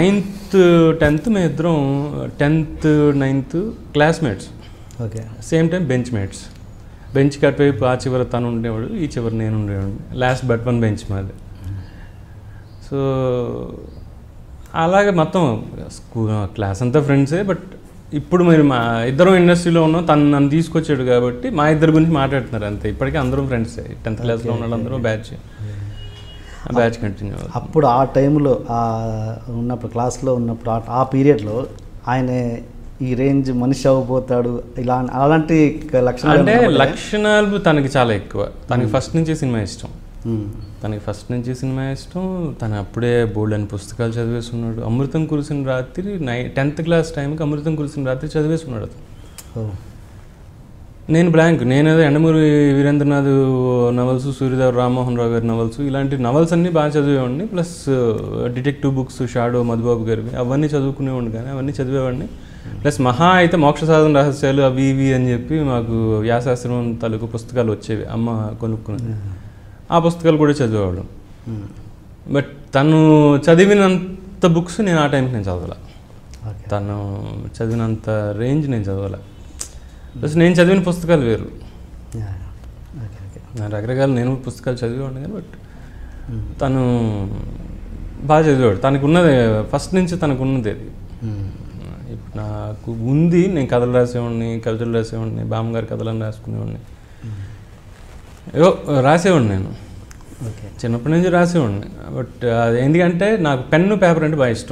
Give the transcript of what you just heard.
9th 10th మేము ఇద్దరం 10th 9th classmates. Okay. Same time bench mates. Bench కట్వైపు ఆ చివరి తను ఉండేవాడు, ఈ చివరి నేను ఉండేవాడిని. లాస్ట్ బట్ వన్ బెంచ్ మాది. సో అలాగే మొత్తం క్లాస్ అంతా ఫ్రెండ్సే. బట్ ఇప్పుడు మరి మా ఇద్దరం ఇండస్ట్రీలో ఉన్నాం, తను నన్ను తీసుకొచ్చాడు కాబట్టి మా ఇద్దరి గురించి మాట్లాడుతున్నారు అంతే. ఇప్పటికీ అందరం ఫ్రెండ్సే. 10th క్లాస్లో ఉన్న వాళ్ళందరూ బ్యాచ్ కంటిన్యూ. అప్పుడు ఆ టైంలో ఉన్నప్పుడు క్లాస్లో ఉన్నప్పుడు ఆ పీరియడ్లో ఆయన ఈ రేంజ్ మనిషి అవ్వబోతాడు ఇలా అలాంటి లక్షణాలు అంటే లక్షణాలు తనకి చాలా ఎక్కువ. తనకి ఫస్ట్ నుంచి సినిమా ఇష్టం. తను అప్పుడే బోల్డ్ అని పుస్తకాలు చదివేస్తున్నాడు. అమృతం కురిసిన రాత్రి 10th క్లాస్ టైంకి అమృతం కురిసిన రాత్రి చదివేస్తున్నాడు అతను. నేను బ్లాంక్. నేనేదో ఎండమూరి వీరేంద్రనాథ్ నవల్స్, సూర్యదేవ రామ్మోహన్ రావు గారి నవల్స్, ఇలాంటి నవల్స్ అన్నీ బాగా చదివేవాడిని. Plus detective books Shadow Madhubabu గారివి అవన్నీ చదువుకునేవాడిని. కానీ అవన్నీ చదివేవాడిని. ప్లస్ మహా అయితే మోక్ష సాధన రహస్యాలు అవి ఇవి అని చెప్పి మాకు వ్యాసాశ్రమం తాలూకు పుస్తకాలు వచ్చేవి, అమ్మ కొనుక్కుని. ఆ పుస్తకాలు కూడా చదివేవాడు. బట్ తను చదివినంత బుక్స్ నేను ఆ టైంకి నేను చదవాల. తను చదివినంత రేంజ్ నేను చదవాల. ప్లస్ నేను చదివిన పుస్తకాలు వేరు. రకరకాల నేను పుస్తకాలు చదివేవాడిని కానీ బట్ తను బాగా చదివాడు. తనకు ఉన్నది ఫస్ట్ నుంచి తనకు ఉన్నది అది. ఇప్పుడు నాకు ఉంది, నేను కథలు రాసేవాడిని, కవితలు రాసేవాడిని, బామ్మగారి కథలను రాసుకునేవాడిని, ఏవో రాసేవాడిని. నేను చిన్నప్పటి నుంచి రాసేవాడిని. బట్ అది ఎందుకంటే నాకు పెన్ను పేపర్ అంటే బాగా ఇష్టం.